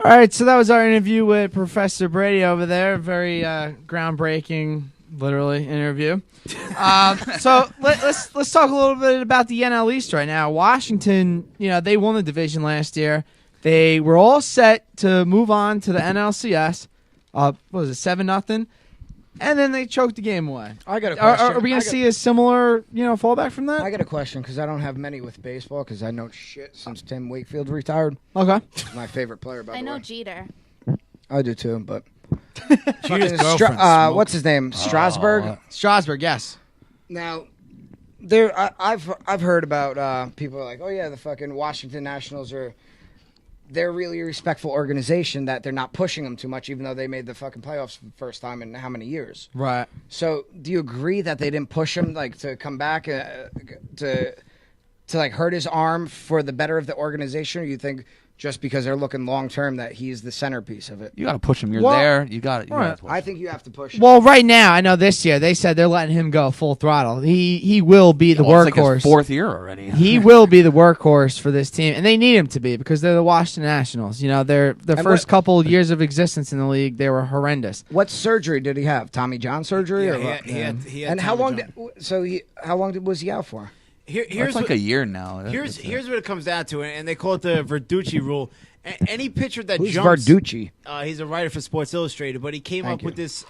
All right, so that was our interview with Professor Brady over there. Very groundbreaking, literally, interview. So let's talk a little bit about the NL East right now. Washington, they won the division last year. They were all set to move on to the NLCS. What was it, 7-0? And then they choked the game away. I got a question. Are we going to see a similar, fallback from that? I got a question because I don't have many with baseball because I know shit since Tim Wakefield retired. Okay. My favorite player, by the way. I know Jeter. I do too, but Jeter's girlfriend. what's his name? Strasburg. Strasburg, yes. Now, I've heard about people are like, oh yeah, the fucking Washington Nationals they're really a respectful organization that they're not pushing them too much, even though they made the fucking playoffs for the first time in how many years? Right. So, do you agree that they didn't push him to come back to like hurt his arm for the better of the organization, or you think just because they're looking long term that he's the centerpiece of it? You got to push him. You're there. You got it. I think you have to push him. Well, right now, I know this year they said they're letting him go full throttle. He will be the workhorse. It's like his fourth year already. He will be the workhorse for this team, and they need him to be because they're the Washington Nationals. Their first couple of years of existence in the league, they were horrendous. What surgery did he have? Tommy John surgery? Yeah, he had and how long? Was he out for? Here's like a year now. Here's what it comes down to, and they call it the Verducci rule. Any pitcher that Who's jumps, Verducci? He's a writer for Sports Illustrated, but he came up with this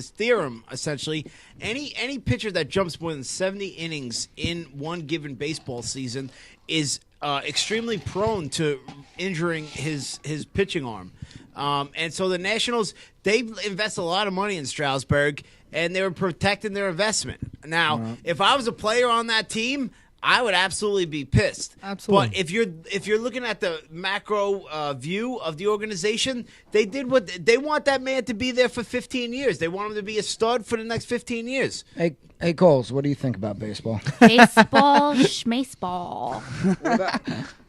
theorem essentially. Any pitcher that jumps more than 70 innings in one given baseball season is extremely prone to injuring his pitching arm. And so the Nationals, they invest a lot of money in Strasburg, and they were protecting their investment. Now, if I was a player on that team, I would absolutely be pissed. Absolutely. But if you're looking at the macro view of the organization, they did what they want that man to be there for 15 years. They want him to be a stud for the next 15 years. Hey, Coles, what do you think about baseball? Baseball, schmaceball.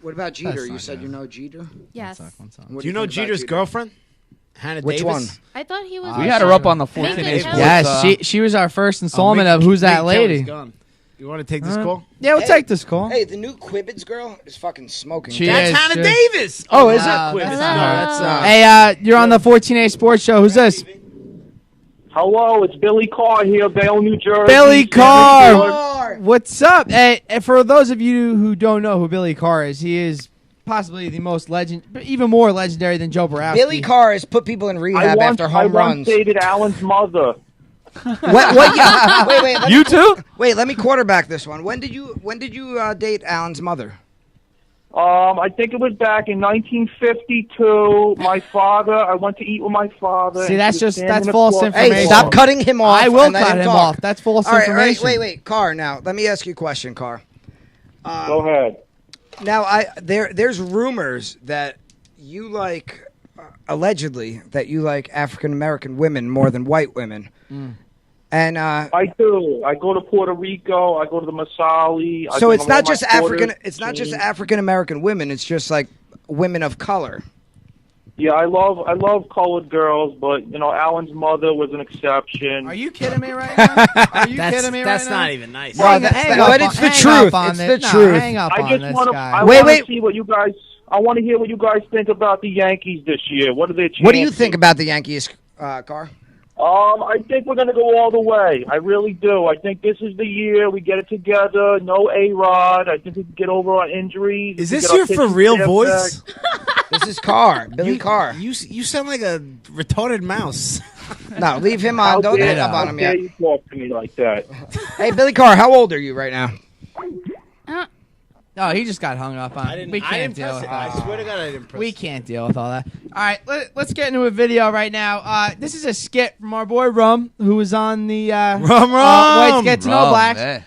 What about Jeter? You said you know Jeter? Yes. Do you know Jeter's girlfriend? Hannah Which Davis? one? I thought he was. We had her up on the 14 Make days. it Yes, she was our first installment of Who's That Lady? You want to take this call? Yeah, we'll take this call. Hey, the new Quibbins girl is fucking smoking. That's is, Hannah sure. Davis. Oh, is it? Hey, you're on the 14A Sports Show. Who's this? Hello, it's Billy Carr here, Bayonne, New Jersey. Billy Carr. What's up? Hey, for those of you who don't know who Billy Carr is, he is possibly the most even more legendary than Joe Borowski. Billy Carr has put people in rehab after home runs. I once dated Alan's mother. What? Yeah. Wait. You too? Wait, let me quarterback this one. When did you date Alan's mother? I think it was back in 1952. I went to eat with my father. See, that's false information. Hey, stop cutting him off. I will cut him off. That's false information. All right, wait, Carr. Now, let me ask you a question, Carr. Go ahead. Now, there's rumors that you like, allegedly, that you like African American women more than white women. And I do. I go to Puerto Rico. I go to the Masali. So it's not just African. It's not just African American women. It's just like women of color. Yeah, I love colored girls, but Alan's mother was an exception. Are you kidding me right now? Are you kidding me right now? That's not even nice. Well, but it's the truth. It's the truth. Hang up on this guy. I want to see what you guys. I want to hear what you guys think about the Yankees this year. What are their chances? What do you think about the Yankees, Carr? I think we're going to go all the way. I really do. I think this is the year we get it together. No A-Rod. I think we can get over our injuries. Is this your for real voice? This is Carr, Billy Carr. You sound like a retarded mouse. No, leave him on. Don't hang up on him yet. You talk to me like that. Hey, Billy Carr, how old are you right now? No, he just got hung up on. We can't deal with it. that. I swear to God, I didn't press We can't deal with all that. All right, let's get into a video right now. This is a skit from our boy Rum, who was on the Whites Get to Know Blacks.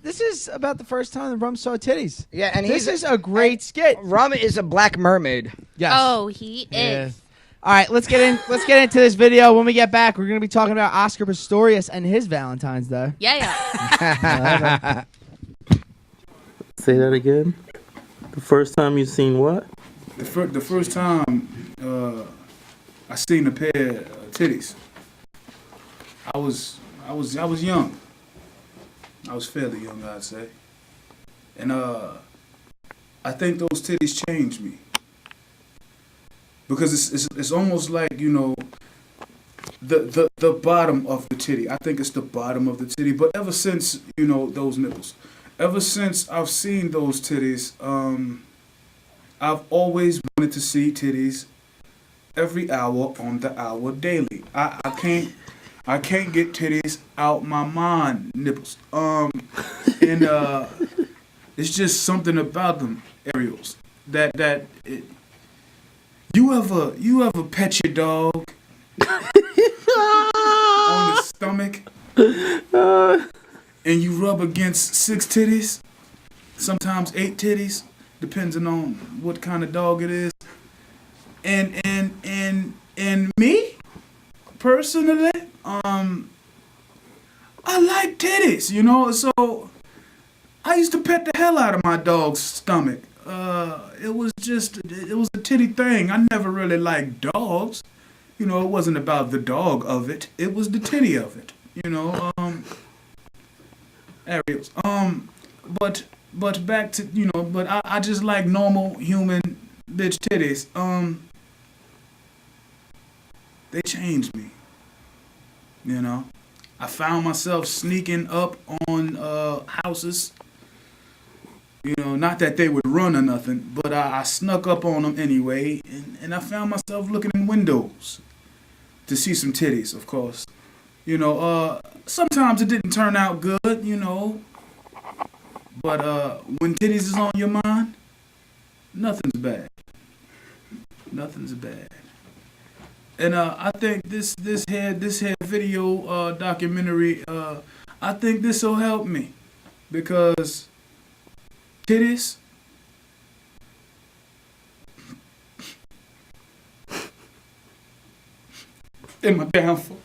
This is about the first time that Rum saw titties. Yeah, and this is a great skit. Rum is a black mermaid. Yes. Oh, he is. All right, let's get into this video. When we get back, we're going to be talking about Oscar Pistorius and his Valentine's Day. Yeah. Say that again. The first time you seen what? The first time I seen a pair of titties. I was young. I was fairly young, I'd say. And I think those titties changed me. because it's almost like the bottom of the titty. I think it's the bottom of the titty. But ever since those nipples, ever since I've seen those titties, I've always wanted to see titties every hour on the hour daily. I can't get titties out my mind, nipples. And it's just something about them, Ariels. You ever pet your dog on the stomach and you rub against 6 titties, sometimes 8 titties, depending on what kind of dog it is. And me personally, I like titties, so I used to pet the hell out of my dog's stomach. It was a titty thing. I never really liked dogs. It wasn't about the dog of it. It was the titty of it. Ariels. But back to, but I just like normal human bitch titties. They changed me. I found myself sneaking up on houses. Not that they would run or nothing, but I snuck up on them anyway, and I found myself looking in windows to see some titties, of course. Sometimes it didn't turn out good, but when titties is on your mind, nothing's bad. Nothing's bad. And I think this here video documentary, I think this will help me, because titties, in my downfall.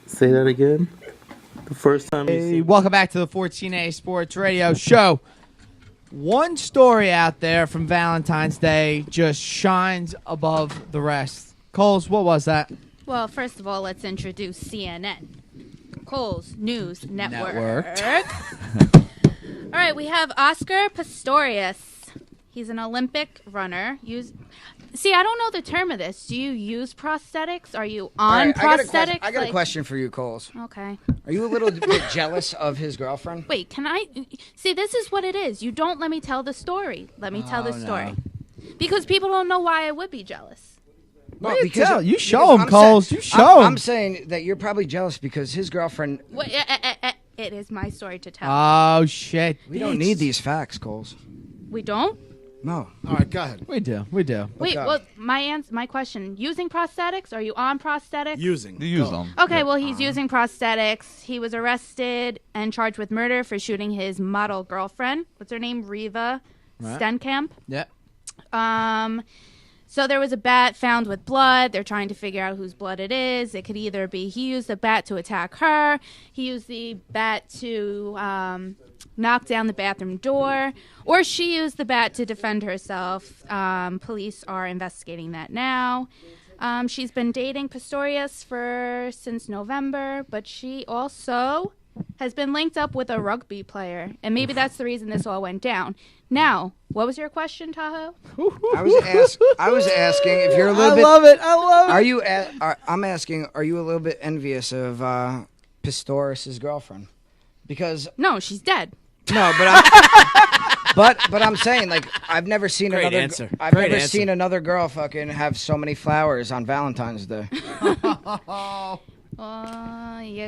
Say that again. The first time you Hey, see. welcome back to the 14A Sports Radio Show. One story out there from Valentine's Day just shines above the rest. Coles, what was that? Well, first of all, let's introduce CNN, Cole's News Network. All right, we have Oscar Pistorius. He's an Olympic runner. See, I don't know the term of this. Do you use prosthetics? Are you on prosthetics? I got a question for you, Coles. Okay. Are you a little bit jealous of his girlfriend? Wait, can I? See, this is what it is. You don't let me tell the story. Let me tell the story. Because people don't know why I would be jealous. No, You show him, Coles. You show him. I'm saying that you're probably jealous because his girlfriend... Wait, it is my story to tell. Oh, shit. We don't need these facts, Coles. We don't? No. All right, go ahead. We do. Wait, Okay. well, my question, using prosthetics? Are you on prosthetics? Using. You use them. Okay, well, he's using prosthetics. He was arrested and charged with murder for shooting his model girlfriend. What's her name? Riva Stenkamp. Yeah. So there was a bat found with blood. They're trying to figure out whose blood it is. It could either be he used the bat to attack her, he used the bat to knock down the bathroom door, or she used the bat to defend herself. Police are investigating that now. She's been dating Pistorius since November, but she also has been linked up with a rugby player, and maybe that's the reason this all went down. Now, what was your question, Tahoe? I was asking if you're a little bit... I love it. Are you? I'm asking, are you a little bit envious of Pistorius' girlfriend? Because No, she's dead. no, but I'm saying, like, I've never seen Great another. answer. I've Great never answer. seen another girl fucking have so many flowers on Valentine's Day. You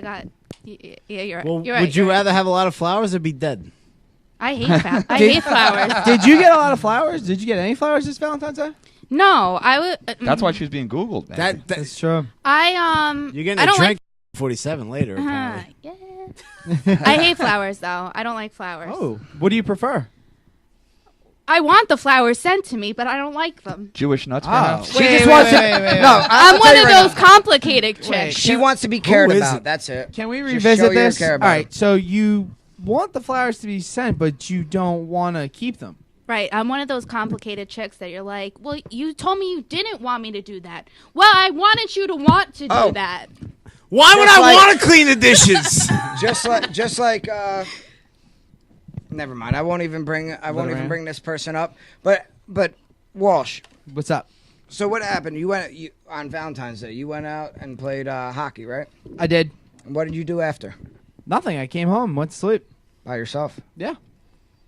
got. Yeah, you're right. Well, you're right. would you you're right. rather have a lot of flowers or be dead? I hate flowers. Did you get a lot of flowers? Did you get any flowers this Valentine's Day? No, I would. That's why she was being Googled. Man. That's true. You're getting I a don't drink 47 later. like. apparently. Yeah. I hate flowers, though. I don't like flowers. Oh, what do you prefer? I want the flowers sent to me, but I don't like them. Jewish nuts, perhaps. She just wants to. No, I'm one of those complicated chicks. Wait. She wants to be cared Who is about. it? That's it. Can we Just revisit show your this? care All about right, it. so you want the flowers to be sent, but you don't want to keep them. Right, I'm one of those complicated chicks that you're like, well, you told me you didn't want me to do that. Well, I wanted you to want to do Oh. that. Why would Just I like- want to clean the dishes? Just like Never mind. I won't even bring this person up. But Walsh, What's up? so what happened? You on Valentine's Day. You went out and played hockey, right? I did. And what did you do after? Nothing. I came home, went to sleep. By yourself? Yeah.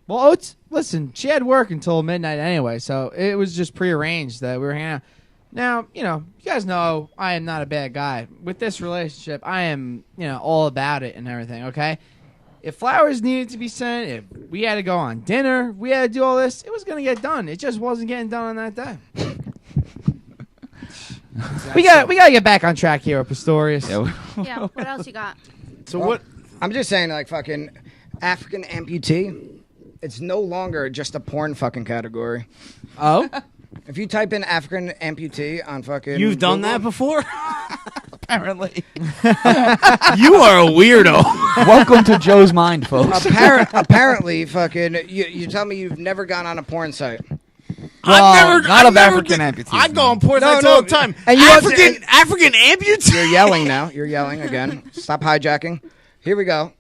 Well, Oates, listen, she had work until midnight anyway, so it was just prearranged that we were hanging out. Now, you guys know I am not a bad guy. With this relationship, I am, all about it and everything, okay? If flowers needed to be sent, if we had to go on dinner, we had to do all this, it was going to get done. It just wasn't getting done on that day. we got to get back on track here with Pistorius. Yeah, what else you got? So Well, what? I'm just saying, like, fucking African amputee, it's no longer just a porn fucking category. Oh? If you type in African amputee on fucking You've done Google, that before? Apparently. You are a weirdo. Welcome to Joe's mind, folks. apparently, fucking, you tell me you've never gone on a porn site. Not of African amputees. I go on porn No, sites no. all the time. And you African amputee? You're yelling now. You're yelling again. Stop hijacking. Here we go.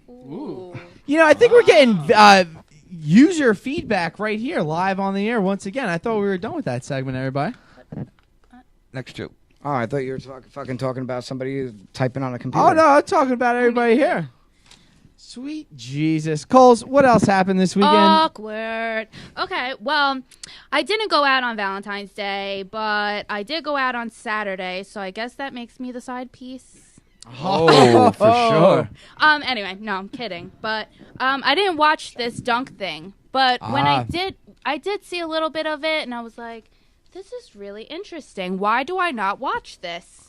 I think we're getting user feedback right here, live on the air once again. I thought we were done with that segment, everybody. Next Joe. Oh, I thought you were fucking talking about somebody typing on a computer. Oh, no, I'm talking about everybody here. Sweet Jesus. Coles, what else happened this weekend? Awkward. Okay, well, I didn't go out on Valentine's Day, but I did go out on Saturday, so I guess that makes me the side piece. Oh, for sure. Anyway, no, I'm kidding. But I didn't watch this dunk thing. But when I did see a little bit of it, and I was like, this is really interesting. Why do I not watch this?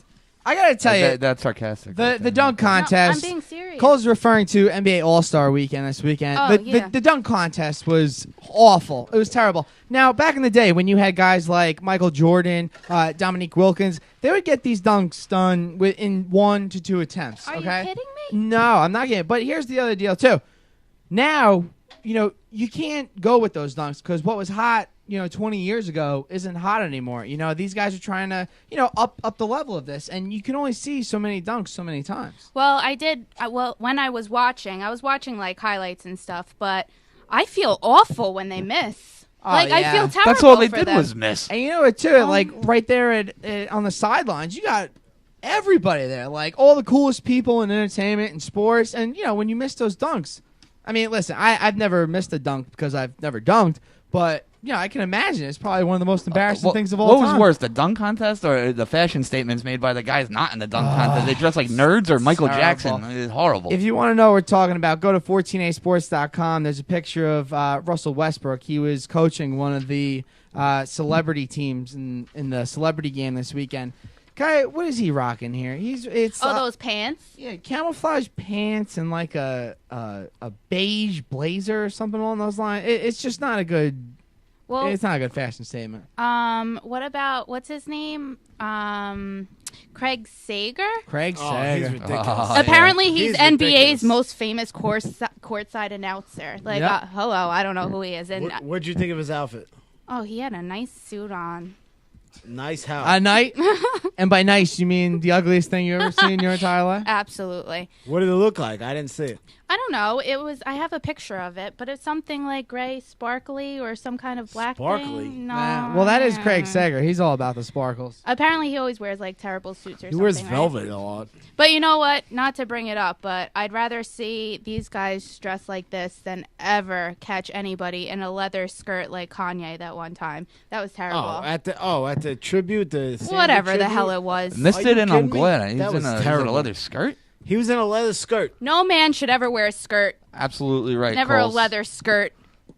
I got to tell you, That's sarcastic. the dunk contest. No, I'm being serious. Cole's referring to NBA All-Star Weekend this weekend. Oh, The dunk contest was awful. It was terrible. Now, back in the day when you had guys like Michael Jordan, Dominique Wilkins, they would get these dunks done in 1 to 2 attempts. Are okay? you kidding me? No, I'm not kidding. But here's the other deal, too. Now, you can't go with those dunks because what was hot 20 years ago isn't hot anymore. These guys are trying to, up the level of this, and you can only see so many dunks so many times. Well, when I was watching like highlights and stuff, but I feel awful when they miss. Oh, I feel terrible. That's all they for did them. was miss. And you know what, too? Like, right there on the sidelines, you got everybody there. Like, all the coolest people in entertainment and sports. And, when you miss those dunks, I mean, listen, I've never missed a dunk because I've never dunked, but I can imagine it's probably one of the most embarrassing things of all time. What was worse, the dunk contest or the fashion statements made by the guys not in the dunk contest? They dress like nerds or Michael Jackson. It's horrible. If you want to know what we're talking about, go to 14asports.com. There's a picture of Russell Westbrook. He was coaching one of the celebrity teams in the celebrity game this weekend. Guy, what is he rocking here? It's those pants? Yeah, camouflage pants and like a beige blazer or something along those lines. It's just not a good. Well, it's not a good fashion statement. What about what's his name? Craig Sager. Craig Oh, Sager. he's ridiculous. Apparently, he's NBA's ridiculous. most famous courtside announcer. Like, Yep. hello, I don't know who he is. And What'd you think of his outfit? he had a nice suit on. Nice house. A night, and by nice you mean the ugliest thing you ever seen in your entire life? Absolutely. What did it look like? I didn't see it. I don't know. I have a picture of it, but it's something like gray, sparkly, or some kind of black Sparkly? thing. No. Well, that is Craig Sager. He's all about the sparkles. Apparently, he always wears like terrible suits or He something. wears right? velvet a lot. But you know what? Not to bring it up, but I'd rather see these guys dressed like this than ever catch anybody in a leather skirt like Kanye that one time. That was terrible. At the tribute, the Sandy Whatever the tribute? hell it was. Missed Are it, you and I'm kidding me? glad. He's That in was a terrible. leather skirt. He was in a leather skirt. No man should ever wear a skirt. Absolutely right. Never Coles. a leather skirt.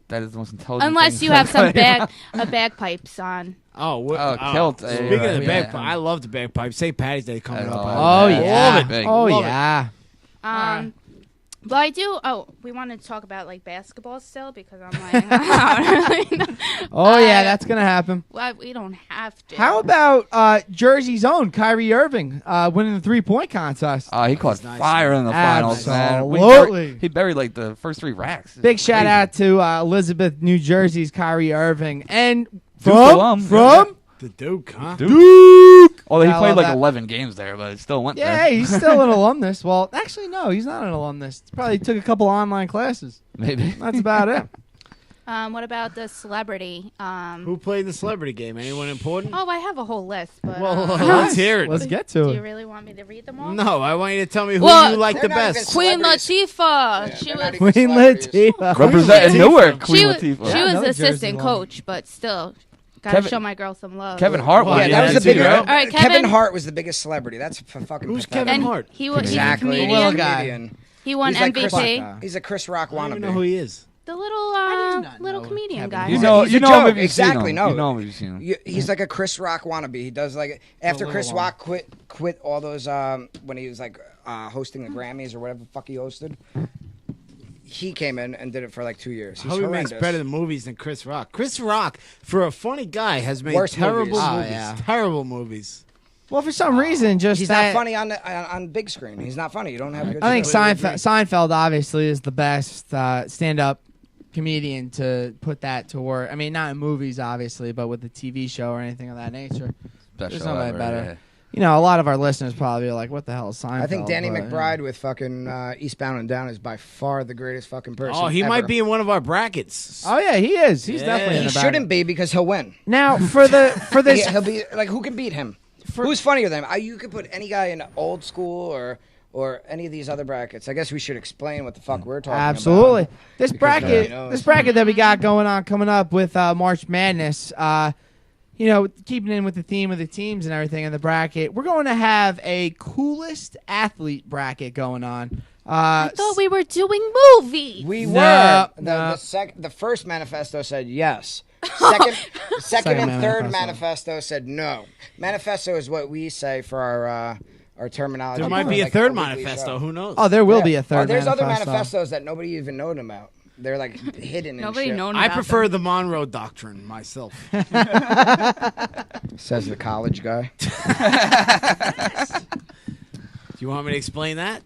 That is the most intelligent. Unless thing you have some said. bagpipes on. Kilt. Speaking of the yeah. bagpipe, I love the bagpipe. St. Patty's Day coming up. Oh I yeah. love it. Oh Love it. yeah. But I do. Oh, we want to talk about like basketball still because I'm like, I don't really know. Oh yeah, that's gonna happen. Well, we don't have to. How about Jersey's own Kyrie Irving winning the 3-point contest? He caught nice. fire in the finals, man. Absolutely. He buried like the first 3 racks. Big shout out to Elizabeth, New Jersey's Kyrie Irving, and Duke alum. from The Duke, huh? Duke. Although he I played love like that. 11 games there, but it still went Yeah, there. hey, he's still an alumnus. Well, actually, no, he's not an alumnus. He probably took a couple online classes. Maybe. That's about it. What about the celebrity? Who played the celebrity game? Anyone important? Oh, I have a whole list. But, Well, let's hear it. Let's get do to you it. really want me to read them all? No, I want you to tell me who Well, you like the they're not best. even Queen celebrities. Latifah. Yeah, She they're was not even Queen celebrities. Latifah. Representing Latifah. Newark, Queen she was, Latifah. she Yeah, was another assistant Jersey coach, but still, gotta Kevin- show my girl some love. Kevin Hart Well, was. Yeah, yeah, that was the that's big. it, right? All right, Kevin Kevin- Hart was the biggest celebrity. That's fucking. Who's pathetic. Kevin And Hart? He was Exactly. he's a Little comedian. guy. Comedian. He won He's like MVP. Chris, he's a Chris Rock I don't even wannabe. know who he is. The little not little know comedian Kevin guy. Hart. You He's know, a- he's you a know joke. him if you've Exactly, seen him. no. You know him if you've seen him. He's like a Chris Rock wannabe. He does like after little Chris one. Rock quit all those when he was like hosting the Grammys or whatever the fuck he hosted. He came in and did it for like 2 years. He's How he makes horrendous. better than movies than Chris Rock. Chris Rock, for a funny guy, has made Worst terrible movies. movies. Oh, yeah. Terrible movies. Well, for some reason, just He's that, not funny on big screen. He's not funny. You don't have good. I think shows. Seinfeld obviously is the best stand-up comedian to put that to work. I mean, not in movies, obviously, but with the TV show or anything of that nature. Best There's show nobody ever, better. yeah. You know, a lot of our listeners probably are like, "What the hell is Seinfeld?" I think Danny But, McBride with fucking Eastbound and Down is by far the greatest fucking person. Oh, he ever. might be in one of our brackets. Oh yeah, he is. He's Yeah. definitely. In He the bag. shouldn't be because he'll win. Now for this. He'll be like, who can beat him? Who's funnier than him? You could put any guy in old school or any of these other brackets. I guess we should explain what the fuck we're talking Absolutely. about. This Because nobody bracket, knows. that we got coming up with March Madness. You know, keeping in with the theme of the teams and everything in the bracket, we're going to have a coolest athlete bracket going on. I thought we were doing movies. We No, were. no. The first manifesto said yes. Second Second and third manifesto. manifesto said no. Manifesto is what we say for our terminology. There might for, be a like, third weekly manifesto. show. Who knows? Oh, there will Yeah. be a third. There's other manifesto. manifestos that nobody even known about. They're like hidden. Nobody and shit. known I about prefer them. the Monroe Doctrine myself. Says the college guy. Do you want me to explain that?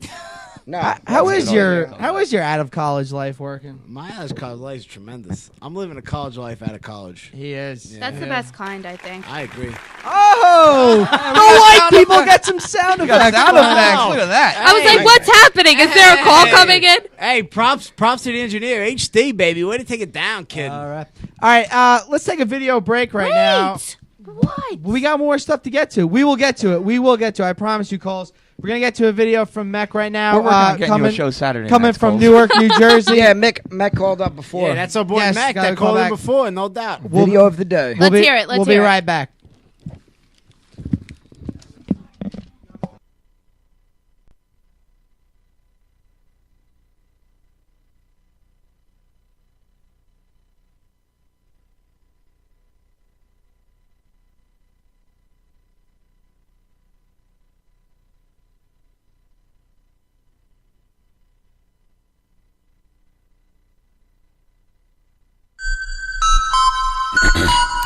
No. How that's is it. your out of college life working? My college life is tremendous. I'm living a college life out of college. He is. That's the best kind, I think. I agree. Oh, the white people got some sound You got effects. sound Wow. effects. Look at that. I was like, what's happening? Is there a call coming in? Hey, props to the engineer. HD, baby. Way to take it down, kid. All right. Let's take a video break right now. What? We got more stuff to get to. We will get to it. I promise you, Coles. We're gonna get to a video from Mech right now. We're working on getting you a show Saturday Coming nights, from Coles. Newark, New Jersey. Yeah, Mick called up before. Yeah, that's our boy Yes, Mac gotta that call called in back. before, no doubt. Video of the day. Let's hear it. Let's We'll hear be it. right back.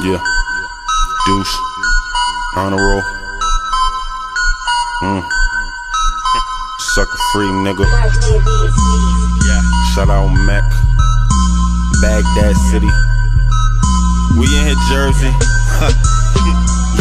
Yeah. Deuce. Honor roll. Sucker free, nigga. Yeah. Shout out Mac. Baghdad City. We in here, Jersey.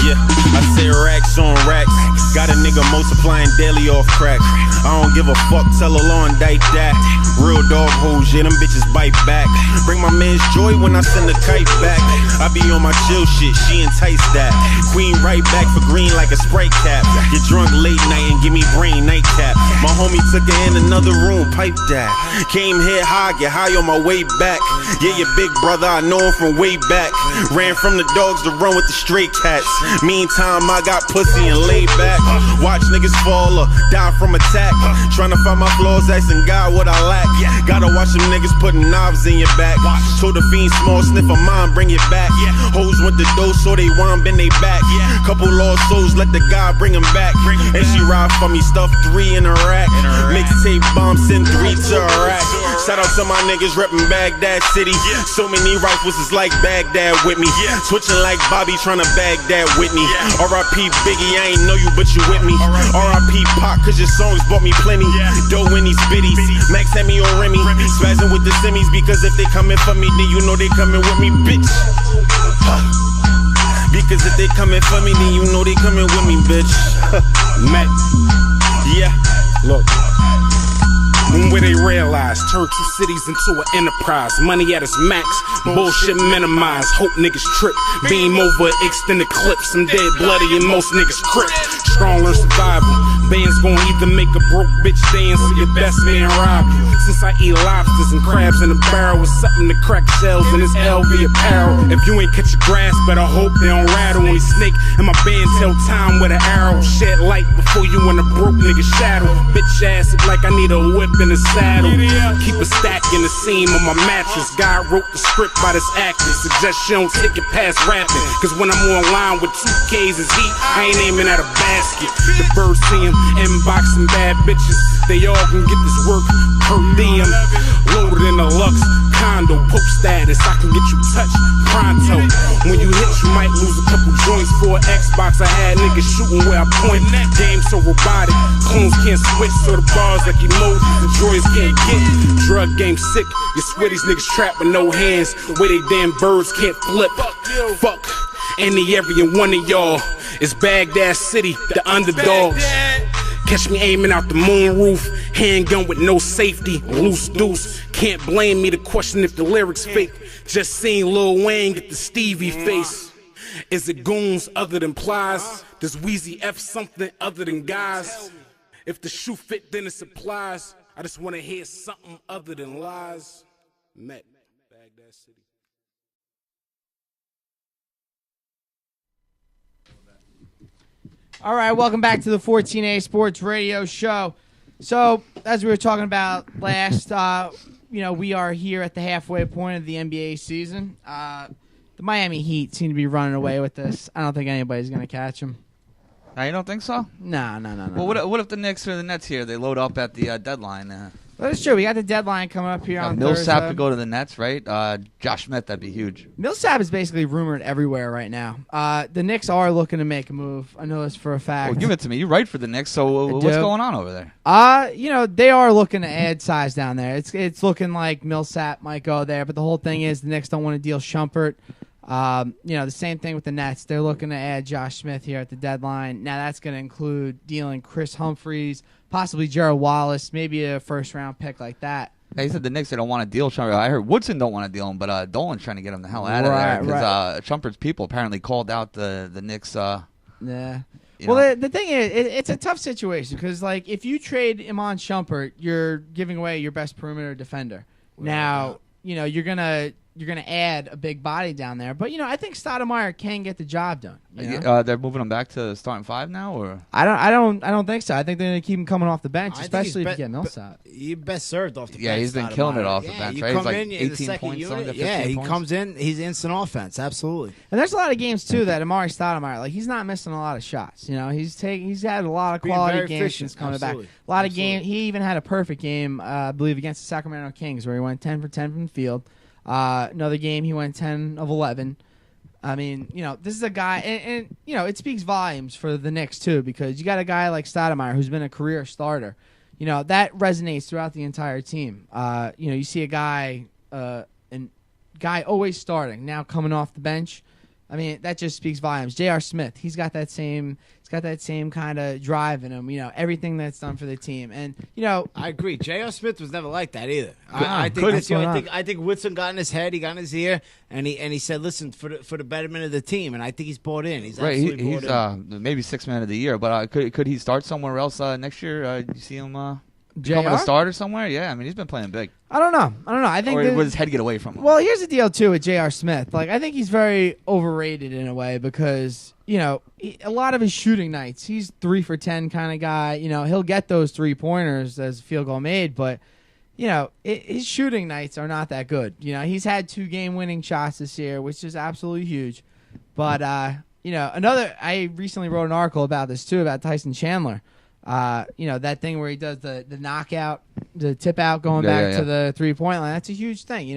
Yeah, I say racks on racks. Got a nigga multiplying daily off crack. I don't give a fuck, tell a law indict that. Real dog hoes, yeah, them bitches bite back. Bring my man's joy when I send a kite back. I be on my chill shit, she entice that. Queen right back for green like a Sprite cap. Get drunk late night and give me brain nightcap. My homie took her in another room, pipe that. Came here high, get high on my way back. Yeah, your big brother, I know him from way back. Ran from the dogs to run with the stray cats. Meantime, I got pussy and laid back. Watch niggas fall or die from attack. Tryna find my flaws, asking God what I lack. Gotta watch them niggas putting knives in your back. Told the fiend small sniff of mine, bring it back. Hoes went the dose, so they want bend they back. Couple lost souls, let the God bring them back. And she ride for me, stuff 3 in a rack. Mixtape bomb, send 3 to Iraq. Shout out to my niggas reppin' Baghdad City. So many rifles is like Baghdad with me. Switching like Bobby tryna Baghdad with me. R.I.P. Biggie, I ain't know you, but you with me. R.I.P. Pac, cause your songs bought me plenty. Dough in these biddies. Max had me on Remy. Spazzing with the semis, because if they coming for me, then you know they coming with me, bitch. Because if they coming for me, then you know they coming with me, bitch. Mac, yeah, look. Where they realize, turn two cities into an enterprise. Money at its max, bullshit minimized. Hope niggas trip, beam over extended clips. Some dead bloody and most niggas crip. Stronger survival, bands gon' either make a broke bitch dance or your best man rob you. Since I eat lobsters and crabs in a barrel with something to crack shells in this LV apparel. If you ain't catch your grass, better hope they don't rattle. Only snake in my band tell time with an arrow. Shed light before you in a broke nigga shadow. Bitch ass look like I need a whip in a saddle. Keep a stack in the seam of my mattress. God wrote the script by this actress. Suggest she don't take it past rapping. Cause when I'm online with 2 K's is heat, I ain't aiming at a basket. The birds see him inboxing bad bitches. They all can get this work per diem. Loaded in a Lux condo, pope status. I can get you touched pronto. When you hit, you might lose a couple joints. For an Xbox, I had niggas shooting where I point. Game so robotic, clones can't switch. So the bars like emojis, the joys can't get. Drug game sick, you swear these niggas trapped with no hands. The way they damn birds can't flip. Fuck any every one of y'all. It's Baghdad City, the underdogs. Catch me aiming out the moon roof, handgun with no safety, loose deuce. Can't blame me to question if the lyrics fake. Just seen Lil Wayne get the Stevie face. Is it goons other than plies? Does Weezy F something other than guys? If the shoe fit, then it supplies. I just wanna hear something other than lies. Met Baghdad City. All right, welcome back to the 14A Sports Radio Show. So, as we were talking about last, we are here at the halfway point of the NBA season. The Miami Heat seem to be running away with this. I don't think anybody's going to catch them. You don't think so? No. Well, what if the Knicks or the Nets here, they load up at the deadline? Well, that's true. We got the deadline coming up here on Millsap Thursday. to go to the Nets, right? Josh Smith, that'd be huge. Millsap is basically rumored everywhere right now. The Knicks are looking to make a move. I know this for a fact. Well, give it to me. You write for the Knicks, so what's going on over there? They are looking to add size down there. It's looking like Millsap might go there, but the whole thing is the Knicks don't want to deal Shumpert. The same thing with the Nets. They're looking to add Josh Smith here at the deadline. Now that's going to include dealing Chris Humphries, possibly Gerald Wallace, maybe a first-round pick like that. They said the Knicks they don't want to deal Shumpert. I heard Woodson don't want to deal him, but Dolan's trying to get him the hell out of there because Shumpert's people apparently called out the Knicks. Yeah. Well, the thing is, it's a tough situation because, like, if you trade Iman Shumpert, you're giving away your best perimeter defender. Now, you're gonna add a big body down there, but I think Stoudemire can get the job done. They're moving him back to starting 5 now, or I don't think so. I think they're gonna keep him coming off the bench, especially if you get Millsap. You're best served off the bench. Yeah, he's been killing it off the bench. You Right? come He's like in 18 points, unit. he He comes in, he's instant offense. Absolutely. And there's a lot of games too that Amari Stoudemire, like, he's not missing a lot of shots. He's had a lot of quality games since coming back. A lot of games. He even had a perfect game, I believe, against the Sacramento Kings, where he went 10 for 10 from the field. Another game, he went 10 of 11. I mean, this is a guy, and it speaks volumes for the Knicks, too, because you got a guy like Stoudemire who's been a career starter. That resonates throughout the entire team. You see a guy, always starting, now coming off the bench. I mean, that just speaks volumes. J.R. Smith, he's got that same kind of drive in him. Everything that's done for the team, and I agree. J.R. Smith was never like that either. I think Woodson got in his head, he got in his ear, and he said, "Listen, for the betterment of the team." And I think he's bought in. He's right. Absolutely bought in. Maybe 6th man of the year, but could he start somewhere else next year? You see him JR? becoming a starter somewhere? Yeah, I mean he's been playing big. I don't know. I think would his head get away from him? Well, here's the deal too with J.R. Smith. Like, I think he's very overrated in a way because a lot of his shooting nights, he's 3 for 10 kind of guy. He'll get those 3-pointers as a field goal made, but his shooting nights are not that good. He's had 2 game-winning shots this year, which is absolutely huge. But I recently wrote an article about this too, about Tyson Chandler. That thing where he does the knockout, the tip out going back to the 3-point line. That's a huge thing.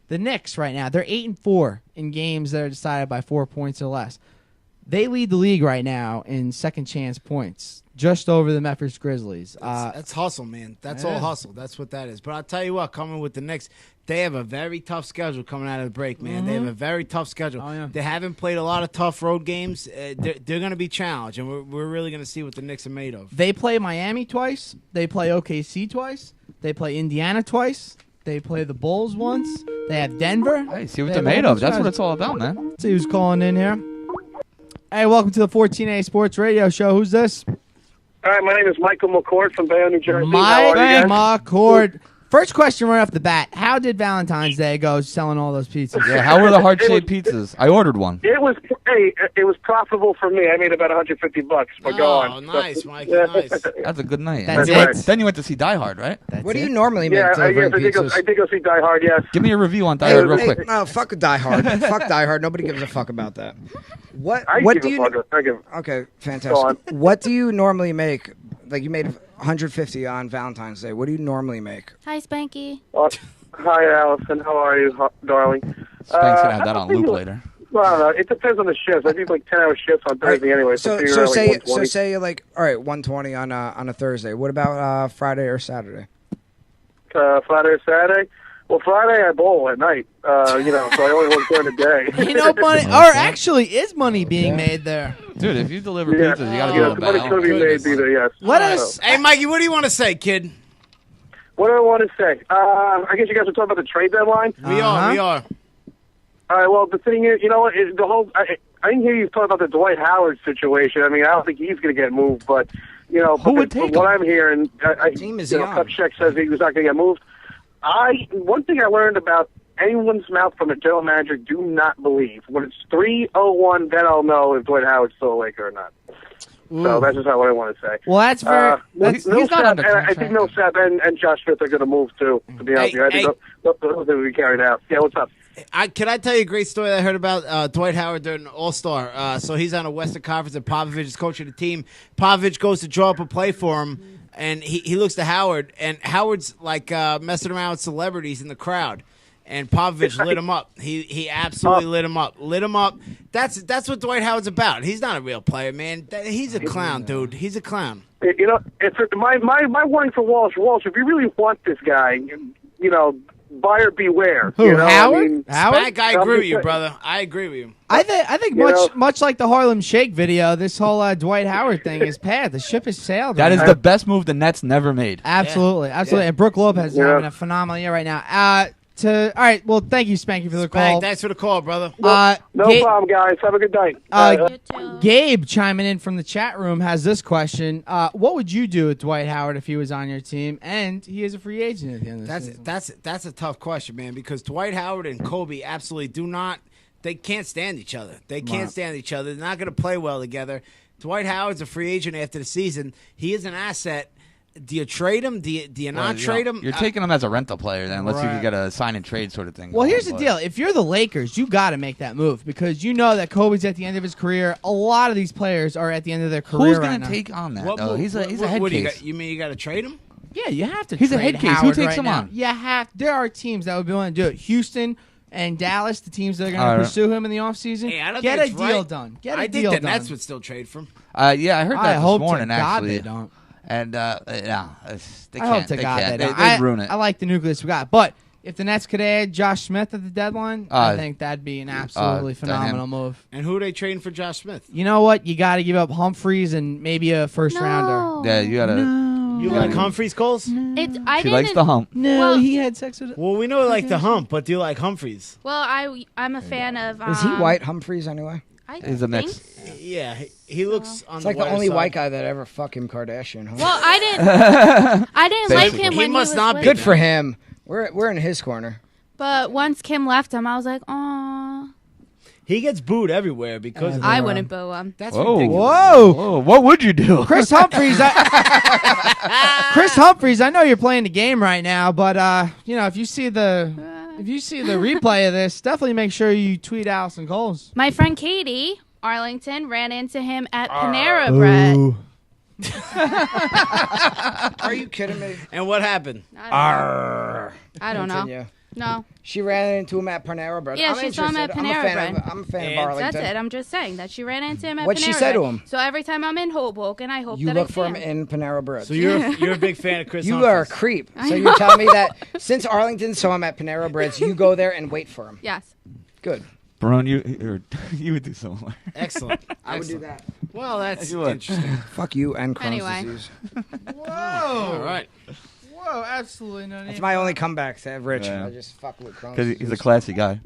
The Knicks right now, they're 8-4 in games that are decided by 4 points or less. They lead the league right now in second chance points. just over the Memphis Grizzlies. That's hustle, man. That's all hustle. That's what that is. But I'll tell you what, coming with the Knicks, they have a very tough schedule coming out of the break, man. They have a very tough schedule. Oh, yeah. They haven't played a lot of tough road games. They're going to be challenged, and we're really going to see what the Knicks are made of. They play Miami twice. They play OKC twice. They play Indiana twice. They play the Bulls once. They have Denver. Hey, see what they're made of. That's what it's all about, man. Let's see who's calling in here. Hey, welcome to the 14A Sports Radio Show. Who's this? All right, my name is Michael McCord from Bayonne, New Jersey. Mike McCord. First question right off the bat. How did Valentine's Day go selling all those pizzas? Yeah, how were the heart-shaped pizzas? I ordered one. It was profitable for me. I made about $150, but go on. Oh, nice, Mike. Nice. That's a good night. That's it. Then you went to see Die Hard, right? What do you normally make Yeah, delivering I did pizzas? go see Die Hard, yes. Give me a review on Die Hard real quick. No, fuck Die Hard. Fuck Die Hard. Nobody gives a fuck about that. What give do a you? fuck. I give. Okay, Go on. fantastic. What do you normally make? Like you made 150 on Valentine's Day. What do you normally make? Hi, Spanky. Hi, Allison. How are you, darling? Spank's gonna have that on loop later. Well, I don't know. It depends on the shifts. I do like 10-hour shifts on Thursday anyway. So figure around, like, 120. say you're like, all right, 120 on a Thursday. What about Friday or Saturday? Friday or Saturday? Well, Friday I bowl at night. So I only work during the day. You know, money, or actually is money being made there. Dude, if you deliver pizzas, you gotta do Yeah, it the by money could be made either, yes. Let us. Hey, Mikey, what do you want to say, kid? What do I want to say? I guess you guys are talking about the trade deadline? We are. All right, well, the thing is, you know what, is the whole... I didn't hear you talk about the Dwight Howard situation. I mean, I don't think he's going to get moved, but, Who would take what him? I'm hearing, Team is young. Kupchak says he was not going to get moved. One thing I learned about anyone's mouth from a general manager, do not believe. When it's 3-0-1, then I'll know if Dwight Howard's still a Laker or not. So that's just what I want to say. Well, that's very. he's not under I contract. think Millsap and Josh Smith are going to move too. To be honest with you, I think those will be carried out. Yeah, what's up? Can I tell you a great story that I heard about Dwight Howard during All-Star? So he's on a Western Conference, and Popovich is coaching the team. Popovich goes to draw up a play for him, and he looks to Howard, and Howard's like messing around with celebrities in the crowd. And Popovich lit him up. He absolutely lit him up. That's what Dwight Howard's about. He's not a real player, man. He's a clown, dude. He's a clown. You know, it's my warning for Walsh. Walsh, if you really want this guy, buyer beware. Who, Howard? I mean, Howard? I agree with you, brother. I agree with you. I think much like the Harlem Shake video, this whole Dwight Howard thing is past. The ship has sailed. That right is now. the best move the Nets never made. Absolutely. And Brooke Lopez is having a phenomenal year right now. All right, well, thank you, Spanky, for the call. Thanks for the call, brother. no problem, guys. Have a good night. You too. Gabe chiming in from the chat room has this question: what would you do with Dwight Howard if he was on your team and he is a free agent at the end of the season? That's a tough question, man, because Dwight Howard and Kobe absolutely they can't stand each other. They can't stand each other. They're not going to play well together. Dwight Howard's a free agent after the season. He is an asset. Do you trade him? Do you not trade him? You're taking him as a rental player then, unless you can get a sign and trade sort of thing. Well, here's the deal. If you're the Lakers, you got to make that move because you know that Kobe's at the end of his career. A lot of these players are at the end of their career. Who's going to take on that, What though? move- He's a what- head what do case. you mean you got to trade him? Yeah, you have to. He's a trade head case. Who Howard takes right him now. on? There are teams that would be willing to do it. Houston and Dallas, the teams that are going All to right. pursue him in the offseason. Hey, I don't Get think a it's deal right. done. I think the Nets would still trade for him. Yeah, I heard that hope this morning, to God actually. they don't. And, no, they I can't. hope to They God can't. they don't. They'd ruin it. I like the nucleus we got. But if the Nets could add Josh Smith at the deadline, I think that'd be an absolutely phenomenal move. And who are they trading for Josh Smith? You know what? You got to give up Humphreys and maybe a first rounder. Yeah, you got to. You like Humphreys, Coles? She likes the hump. No, Well- he had sex with. Well, we know you like the hump, but do you like Humphreys? Well, I'm a fan of. Is he White Humphreys anyway? He's a mix. think- Yeah, he looks on It's the like the whiter only side. white guy that ever fucking Kardashian. Huh? Well, I didn't like him He when must he was not with be. Good for him. We're in his corner. But once Kim left him, I was like, oh, He gets booed everywhere because of I that. wouldn't boo him. That's Whoa. ridiculous. Whoa. Whoa, what would you do? Chris Humphreys. Chris Humphreys, I know you're playing the game right now, but if you see the replay of this, definitely make sure you tweet Allison Coles. My friend Katie Arlington ran into him at Panera Bread. Are you kidding me? And what happened? I don't know. Continue. No. She ran into him at Panera Bread. Yeah, I'm she saw him at interested. Panera Bread. I'm a fan of Arlington. That's it. I'm just saying that she ran into him at Panera What'd she say to him? So every time I'm in Hoboken, I hope You that look I for see him in Panera Bread. So you're a big fan of Chris You Humphries. are a creep. So you're telling me that since Arlington saw him at Panera Bread, you go there and wait for him. Yes. Good. Barone, you would do similar. Excellent. I would do that. Well, that's You would. interesting. Fuck you and Crohn's Anyway. disease. Whoa. All right. Whoa, absolutely no need. That's my only comeback to Rich. Yeah. I just fuck with Crohn's Because disease. he's a classy guy.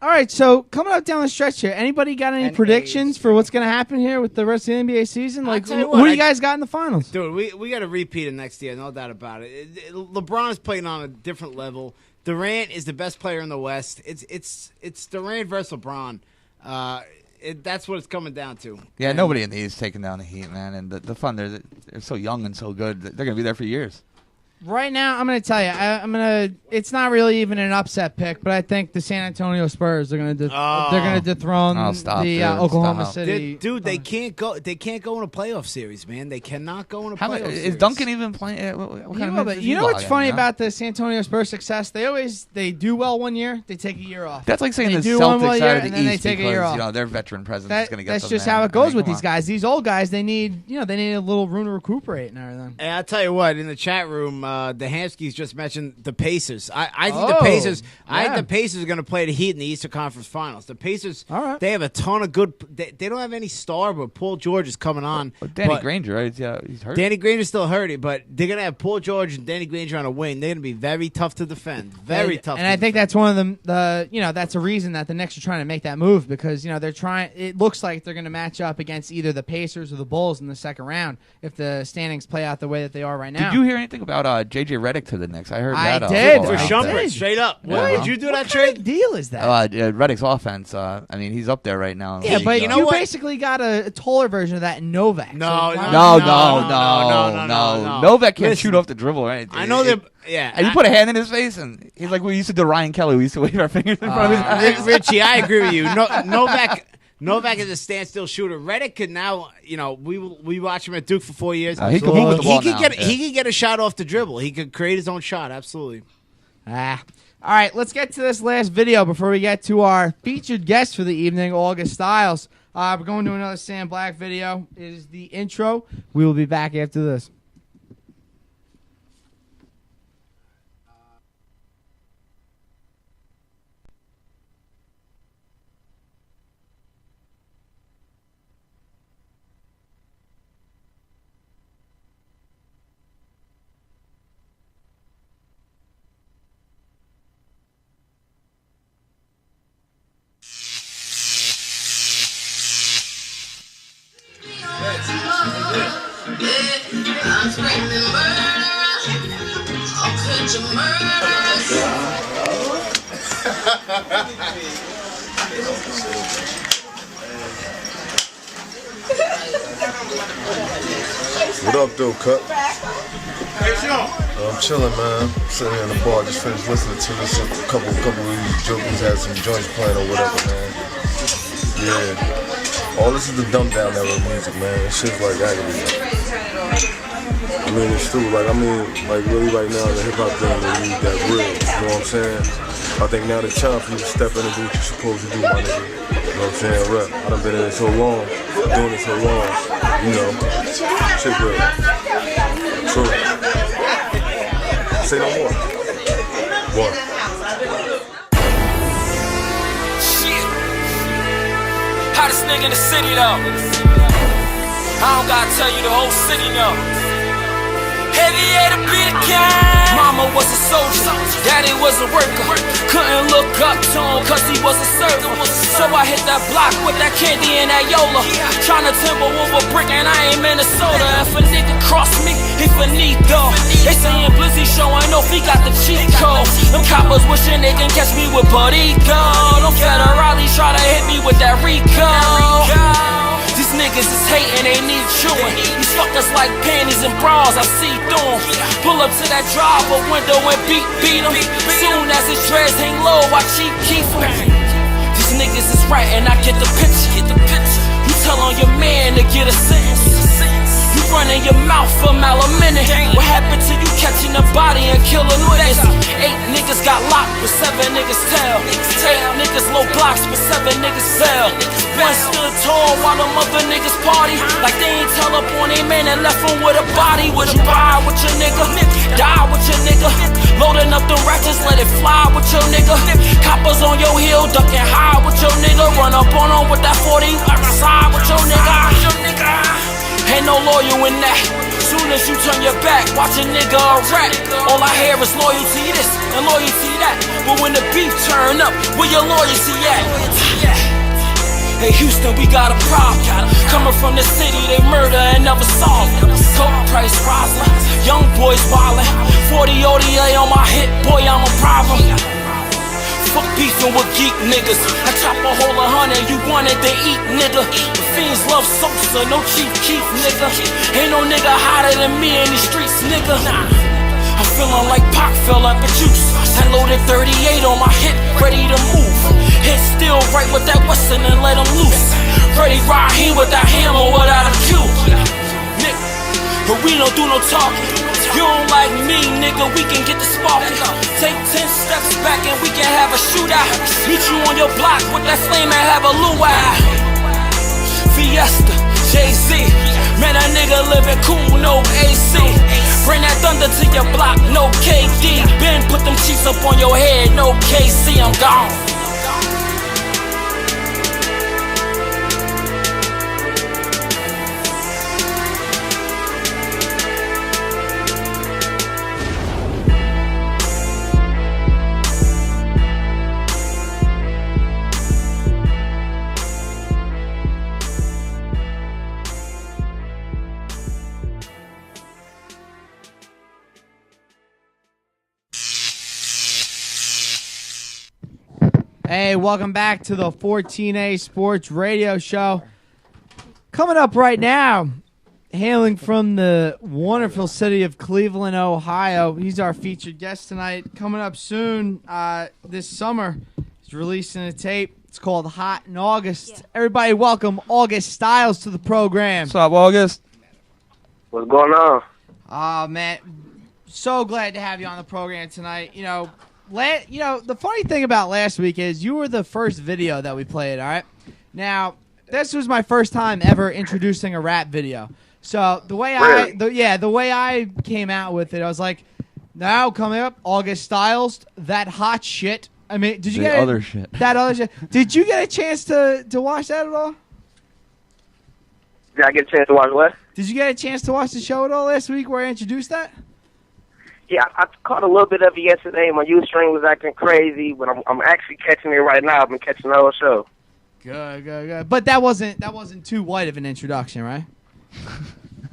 All right, so coming up down the stretch here, anybody got any And predictions for what's going to happen here with the rest of the NBA season? Like, tell you who what, do you guys got in the finals? Dude, we got to repeat it next year, no doubt about it. LeBron's playing on a different level. Durant is the best player in the West. It's Durant versus LeBron. That's what it's coming down to. Yeah, And nobody in the East taking down the Heat, man. And the fun, they're so young and so good. They're going to be there for years. Right now, I'm going to tell you, it's not really even an upset pick, but I think the San Antonio Spurs are going to they're going to dethrone the Oklahoma City. Dude, they can't go. They can't go in a playoff series, man. They cannot go in a playoff series. Is Duncan even playing? What kind of You know what's funny about the San Antonio Spurs success? They do well one year, they take a year off. That's like saying They the do one Celtics year, out of and the then they East take a year because off. you know their veteran presence is going to get That's them just there. how it goes I mean, with come these on. guys. These old guys, they need a little room to recuperate and everything. Hey, I'll tell you what. In the chat room, the Hamskys just mentioned the Pacers. I think the Oh, Pacers. I yeah. think the Pacers are going to play the Heat in the Eastern Conference Finals. The Pacers. All right. They have a ton of good. They don't have any star, but Paul George is coming on. Danny But Granger, right? Yeah, he's hurt. Danny Granger's still hurting, but they're going to have Paul George and Danny Granger on a wing. They're going to be very tough to defend. Very tough. And I think that's one of them. That's a reason that the Knicks are trying to make that move because they're trying. It looks like they're going to match up against either the Pacers or the Bulls in the second round if the standings play out the way that they are right now. Did you hear anything about JJ Redick to the Knicks? I heard I that. did. For I Shumpert, did. straight up. Yeah. Would you do that What trade? kind of deal is that? Redick's offense. I mean, he's up there right now. Yeah, but you know what? basically got a taller version of that in Novak. No, So why- No. Novak can't shoot off the dribble, right? I know that. Yeah. And you put a hand in his face, and he's like we used to do Ryan Kelly. We used to wave our fingers in front of his face. Richie, I agree with you. Novak is a standstill shooter. Redick could now, we watched him at Duke for 4 years. He can move with the ball now. He could get a shot off the dribble. He could create his own shot. Absolutely. All right, let's get to this last video before we get to our featured guest for the evening, August Styles. We're going to another Sam Black video. It is the intro. We will be back after this. I'm screaming murder. Oh, could you What up, though, Cut? I'm chilling, man. I'm sitting here in the bar, just finished listening to this. A couple of these jokers had some joints playing or whatever, man. Yeah. All this is the dumb down era music, man. It's shit's like aggravating. I mean, it's true. Like really right now, the hip hop game, they need that real. You know what I'm saying? I think now the time for you to step in and do what you're supposed to do, my nigga. You know what I'm saying? Rap. I done been in it so long, doing it so long. Shit good. True. Say no more. What? Shit. Hottest nigga in the city though. I don't gotta tell you, the whole city know. Heavy to be the king. Mama was a soldier, daddy was a worker. Couldn't look up to him cause he was a server. So I hit that block with that candy and that Yola. Tryna timber with a brick and I ain't Minnesota. If a nigga cross me, he finito. They saying Blizzy showing off, he got the cheat code. Them coppers wishing they can catch me with Buddy-Go. Them federales try to hit me with that Rico. These niggas is hating, they need chewing. These fuckers like panties and bras, I see through 'em. Pull up to that driver window and beat 'em. Soon as his dreads hang low, I cheap keep 'em. These niggas is right and I get the picture. You tell on your man to get a sentence. You running your mouth for a minute. What happened to you catching a body and killing niggas? 8 niggas got locked, but 7 niggas tell. 8 niggas low blocks, but 7 niggas fell. One stood tall while them other niggas party. Like they ain't tell up on their man and left him with a body. Would you buy with your nigga? Die with your nigga? Loading up the ratchets, let it fly with your nigga. Coppers on your heel, ducking high with your nigga. Run up on them with that 40, outside with your nigga. Ain't no loyal in that. Soon as you turn your back, watch a nigga a rat. All I hear is loyalty this and loyalty that. But when the beef turn up, where your loyalty at? Hey Houston, we got a problem. Coming from the city, they murder and never solve. Coke price rising, young boys wildin'. 40 ODA on my hip, boy, I'm a problem. Fuck beefing with geek niggas. I chop a hole 100, you wanted to eat, nigga. The fiends love Sosa, no Chief Keef, nigga. Ain't no nigga hotter than me in these streets, nigga. I'm feeling like Pac fell out the juice. I loaded 38 on my hip, ready to move. Hit still right with that Wesson and let him loose. Ready Raheem with that hammer without a cue. Nigga, but we don't do no talking. You don't like me, nigga, we can get the sparking. Take 10 steps back and we can have a shootout. Meet you on your block with that flame and have a luau. Fiesta, Jay-Z, man, that nigga living cool, no AC. Bring that thunder to your block, no KD. Ben, put them Chiefs up on your head, no KC, I'm gone. Hey, welcome back to the 14A Sports Radio Show. Coming up right now, hailing from the wonderful city of Cleveland, Ohio. He's our featured guest tonight. Coming up soon this summer, he's releasing a tape. It's called Hot in August. Yeah. Everybody welcome August Styles to the program. What's up, August? What's going on? Oh, man. So glad to have you on the program tonight. The funny thing about last week is you were the first video that we played, all right? Now, this was my first time ever introducing a rap video. So the way I came out with it, I was like, now coming up, August Styles, that hot shit. I mean, did you get other shit? That other shit. Did you get a chance to watch that at all? Did I get a chance to watch what? Did you get a chance to watch the show at all last week where I introduced that? Yeah, I caught a little bit of it yesterday. My Ustream was acting crazy, but I'm actually catching it right now. I've been catching the whole show. Good. But that wasn't too white of an introduction, right?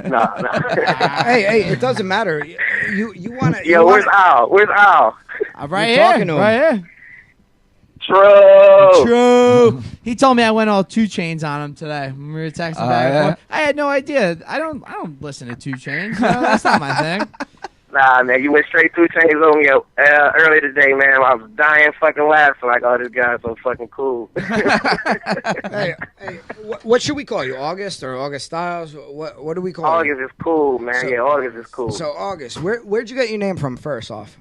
No. Hey, it doesn't matter. You want to? Yo, where's Al? Where's Al? Right here. True. He told me I went all 2 Chainz on him today. We were texting back and forth. I had no idea. I don't listen to 2 Chainz. That's not my thing. Nah, man, you went straight through Chainz on me earlier today, man. I was dying fucking laughing like, oh, this guy's so fucking cool. hey, what should we call you? August or August Styles? What do we call you? August is cool, man. Yeah, August is cool. So August, where'd you get your name from first off?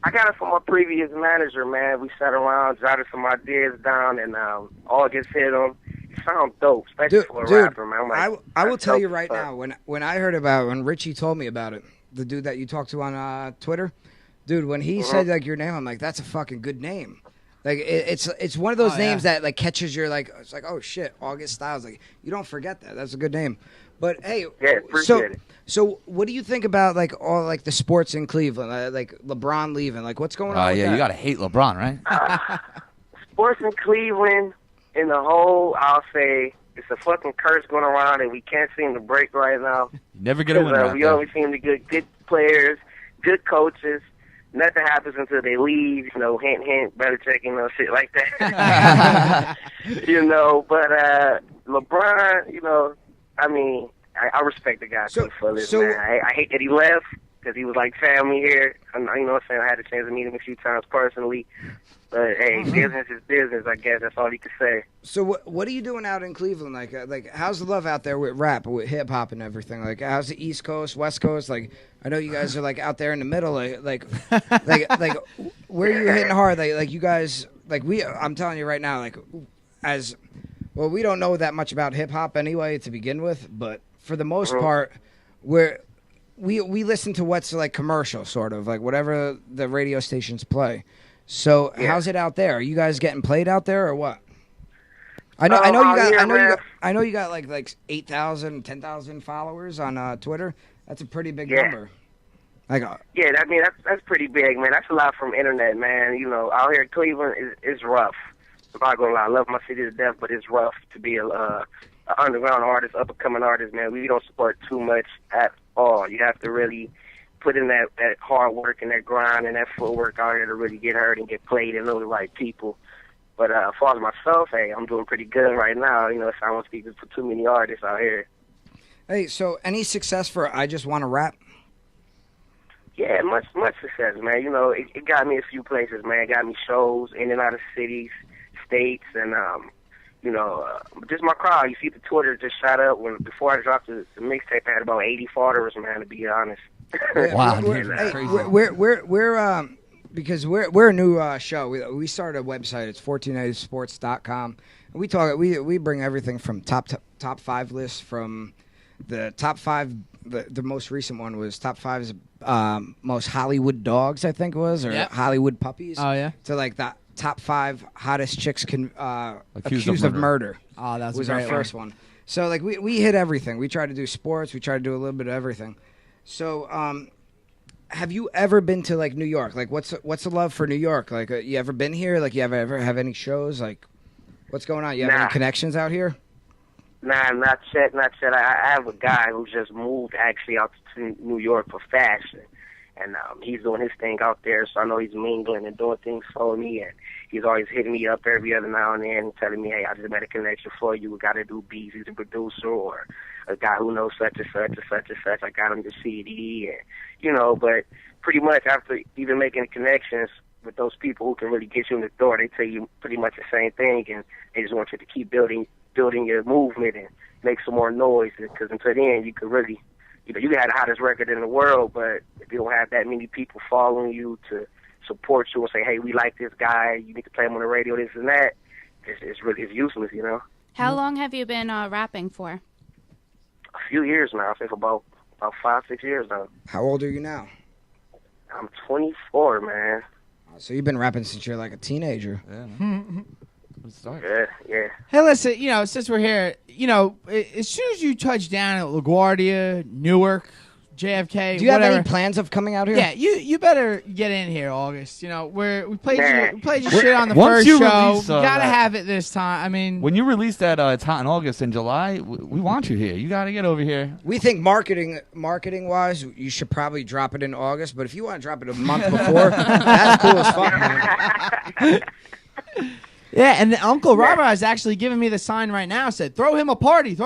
I got it from my previous manager, man. We sat around, jotted some ideas down, and August hit them. It sounds dope, especially for a rapper, man. Like, I will tell you right now, when I heard about it, when Richie told me about it, the dude that you talked to on Twitter, dude, when he said like your name, I'm like, that's a fucking good name. Like it's one of those names that like catches your like, it's like, oh shit, August Styles. Like you don't forget that. That's a good name. But hey, appreciate it. So what do you think about like all like the sports in Cleveland, like LeBron leaving? Like what's going on? With that? You gotta hate LeBron, right? Sports in Cleveland, in the whole, I'll say it's a fucking curse going around, and we can't seem to break right now. You never get a winner. We always seem to get good players, good coaches. Nothing happens until they leave. Hint, hint, better checking, shit like that. But LeBron, I mean, I respect the guy for this, man. I hate that he left. because he was like family here. You know what I'm saying? I had a chance to meet him a few times personally. But hey, business is business. I guess that's all you can say. So what are you doing out in Cleveland? Like how's the love out there with rap, with hip hop and everything? Like how's the East Coast, West Coast? Like I know you guys are like out there in the middle. Like where are you hitting hard? Like you guys I'm telling you right now, like as well, we don't know that much about hip hop anyway to begin with, but for the most part, we listen to what's like commercial, sort of like whatever the radio stations play. So how's it out there? Are you guys getting played out there or what? I know you got like 8,000, 10,000 followers on Twitter. That's a pretty big number. Yeah, I mean that's pretty big, man. That's a lot from internet, man. You know, out here in Cleveland is rough. I'm not gonna lie, I love my city to death, but it's rough to be a underground artist, up and coming artist, man. We don't support too much at all. You have to really put in that hard work and that grind and that footwork out here to really get heard and get played and know the right people. But as far as myself, hey, I'm doing pretty good right now. You know, so I don't speak for too many artists out here. Hey, so any success for I Just Wanna Rap? Yeah, much success, man. You know, it got me a few places, man. It got me shows in and out of cities, states, and you know, just my crowd. You see the Twitter just shot up before I dropped the mixtape. I had about 80 followers, man, to be honest. Wow, we're because we're a new show. We started a website. It's 1480sports.com. And we bring everything from top 5 lists, from the top 5. The most recent one was top 5's most Hollywood dogs, I think it was, or Hollywood puppies. Oh yeah. To like the top 5 hottest chicks accused of murder. Oh, that was our first one. So like we hit everything. We try to do sports. We try to do a little bit of everything. So have you ever been to like New York? Like what's the love for New York? Like you ever been here? Like you ever have any shows? Like what's going on? You have any connections out here? Nah, not yet. I have a guy who just moved actually out to New York for fashion. And he's doing his thing out there, so I know he's mingling and doing things for me. And he's always hitting me up every other now and then and telling me, hey, I just made a connection for you. We got to do beats. He's a producer, or a guy who knows such and such and such and such. I got him the CD. And, you know, but pretty much after even making connections with those people who can really get you in the door, they tell you pretty much the same thing. And they just want you to keep building your movement and make some more noise, because until then you could really, you know, you can have the hottest record in the world, but if you don't have that many people following you to support you and say, hey, we like this guy, you need to play him on the radio, this and that, it's useless, you know. How long have you been rapping for? A few years now. I think about 5-6 years now. How old are you now? I'm 24, man. So you've been rapping since you're like a teenager. Yeah. Hey, listen, you know, since we're here, you know, as soon as you touch down at LaGuardia, Newark, JFK, do you whatever, have any plans of coming out here? Yeah, you better get in here, August. You know, we played your shit on the first show. Release, we gotta have it this time. I mean, when you release that, it's hot in August in July. We want you here. You got to get over here. We think marketing wise, you should probably drop it in August. But if you want to drop it a month before, that's cool as fuck, man. Yeah, and Uncle Robert has actually given me the sign right now. Said, throw him a party,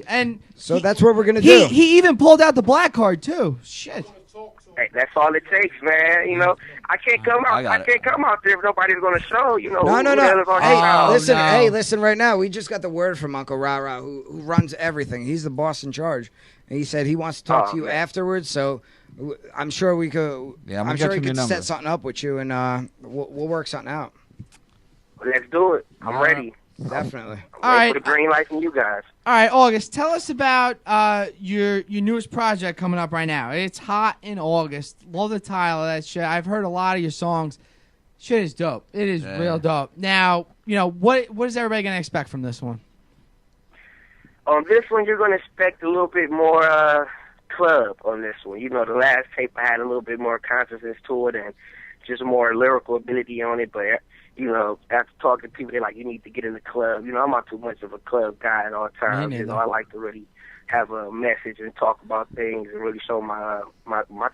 and so that's what we're gonna do. He even pulled out the black card too. Shit. Hey, that's all it takes, man. You know, I can't come out. I can't come out there if nobody's gonna show. You know, no. Listen right now. We just got the word from Uncle Rara, who runs everything. He's the boss in charge, and he said he wants to talk to you afterwards. So I'm sure we could. Yeah, I'm sure we could set something up with you, and we'll work something out. Let's do it. I'm ready. Definitely. All right. For the green light from you guys. All right, August, tell us about your newest project coming up right now. It's hot in August. Love the title of that shit. I've heard a lot of your songs. Shit is dope. It is real dope. Now, you know, what is everybody going to expect from this one? On this one, you're going to expect a little bit more club on this one. You know, the last tape I had a little bit more consciousness to it and just more lyrical ability on it, but you know, after talking to people, they're like, you need to get in the club. You know, I'm not too much of a club guy at all times. You know, I like to really have a message and talk about things and really show my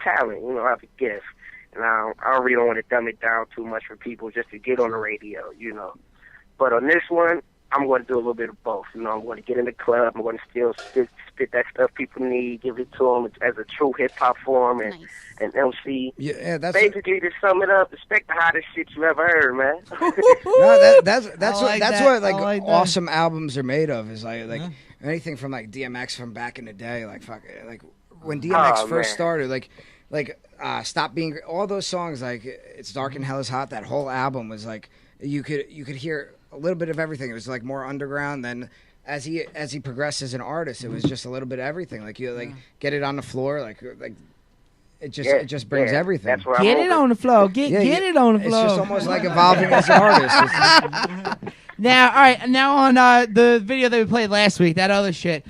talent. You know, I have a gift. And I really don't want to dumb it down too much for people just to get on the radio, you know. But on this one, I'm going to do a little bit of both. You know, I'm going to get in the club. I'm going to still spit that stuff people need, give it to them as a true hip hop form and MC. Yeah, that's basically to sum it up. Expect the hottest shit you ever heard, man. No, that's what like awesome albums are made of. Is like anything from like DMX from back in the day. Like fuck, like when DMX first started, like Stop Being, all those songs, like It's Dark and Hell is Hot. That whole album was like you could hear a little bit of everything. It was like more underground. Then as he progressed as an artist, it was just a little bit of everything. Like you get it on the floor, like it just brings everything. That's where Get it on the floor. Get it on the floor. It's just almost like evolving as an artist. Now, all right. Now on the video that we played last week, that other shit.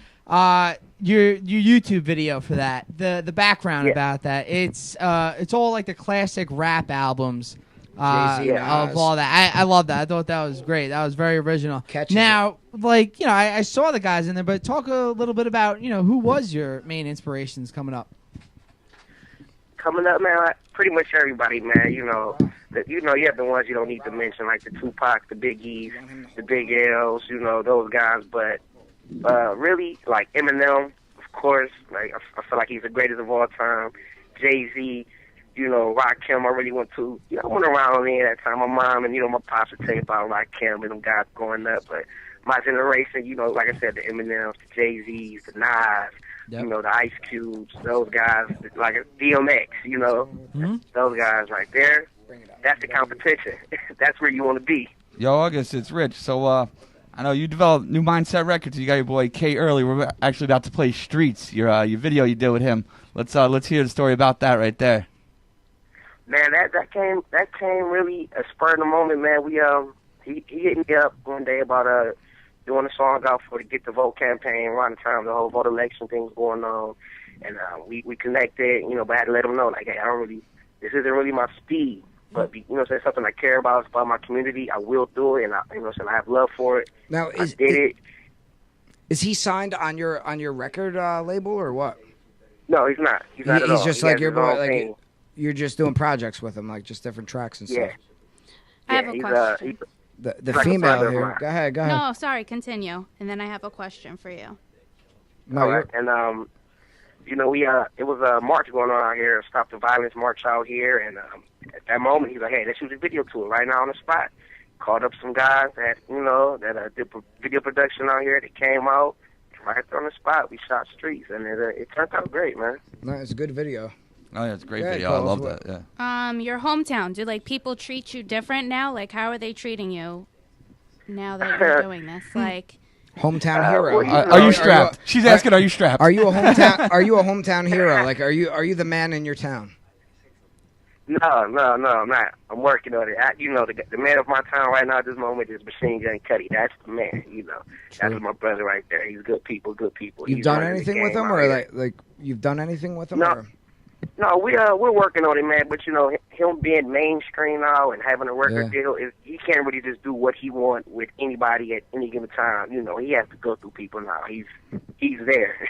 Your YouTube video for that, the background about that. It's all like the classic rap albums. Of all that. I love that. I thought that was great. That was very original. Now, like, I saw the guys in there, but talk a little bit about, who was your main inspirations coming up? Coming up, man, pretty much everybody, man. You have the ones you don't need to mention, like the Tupac, the Biggies, the Big L's, those guys. But really, like Eminem, of course. Like I feel like he's the greatest of all time. Jay-Z. Rakim, I really went to, I went around there that time. My mom and, my pops would tell you about Rakim and them guys growing up. But my generation, like I said, the Eminems, the Jay-Z's, the Nas, the Ice Cubes, those guys, like DMX, those guys right there, that's the competition. That's where you want to be. Yo, August, it's Rich. So, I know you developed New Mindset Records. You got your boy K Early. We're actually about to play Streets, your video you did with him. Let's hear the story about that right there. Man, that came really a spur in the moment, man. We he hit me up one day about doing a song out for the Get the Vote campaign around the time the whole vote election thing was going on, and we connected, but I had to let him know, like, hey, this isn't really my speed, but say something I care about, it's about my community, I will do it, and I have love for it. Now, I did it. Is he signed on your record label or what? No, he's not. He's not at all. He's just like your boy, like. You're just doing projects with him, like just different tracks and stuff. I have a question. The female here. Go ahead. No, sorry, continue. And then I have a question for you. No, all right. And, it was a march going on out here, Stop the Violence march out here. And at that moment, he's like, hey, let's shoot a video to it right now on the spot. Called up some guys that, that did video production out here. They came out right there on the spot. We shot Streets, and it turned out great, man. No, it's a good video. Oh, yeah, it's a great video. I love that, yeah. Your hometown, do, people treat you different now? Like, how are they treating you now that you're doing this? Like, hometown hero. Are you strapped? She's asking, are you strapped? Are you a hometown hero? Like, are you the man in your town? No, I'm not. I'm working on it. The man of my town right now at this moment is Machine Gun Cuddy. That's the man, That's my brother right there. He's good people. You've done anything with him, or like you've done anything with him? No. Or? No, we're working on it, man. But him being mainstream now and having a record deal, he can't really just do what he wants with anybody at any given time. He has to go through people now. He's there.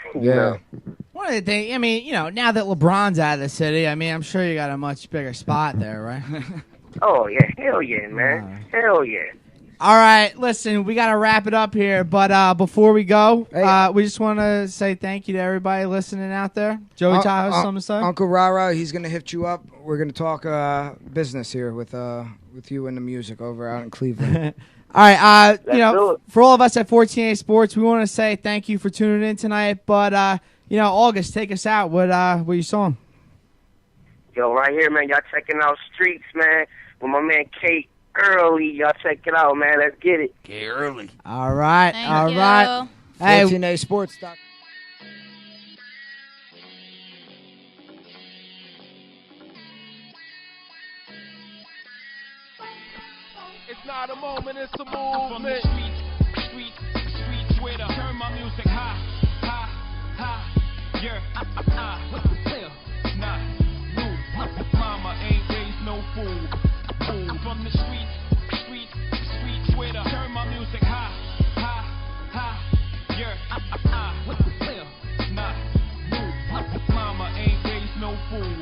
One of the things, now that LeBron's out of the city, I'm sure you got a much bigger spot there, right? Oh yeah, hell yeah, man, hell yeah. All right, listen, we got to wrap it up here, but before we go, we just want to say thank you to everybody listening out there. Joey Tahoe's something to say? Uncle Rara, he's going to hit you up. We're going to talk business here with you and the music over out in Cleveland. All right, for all of us at 14A Sports, we want to say thank you for tuning in tonight, but, August, take us out. What you song? Yo, right here, man, y'all checking out Streets, man, with my man Kate Early. Y'all check it out, man. Let's get it. Get early. All right. Thank you. Right. Hey, 14A Sports. It's not a moment, it's a movement. From the streets, Twitter. Turn my music high. Yeah, nah, rude. Mama ain't raised no fool. From the streets, Twitter. Turn my music high. Yeah, nah, rude. Mama ain't raised no fool.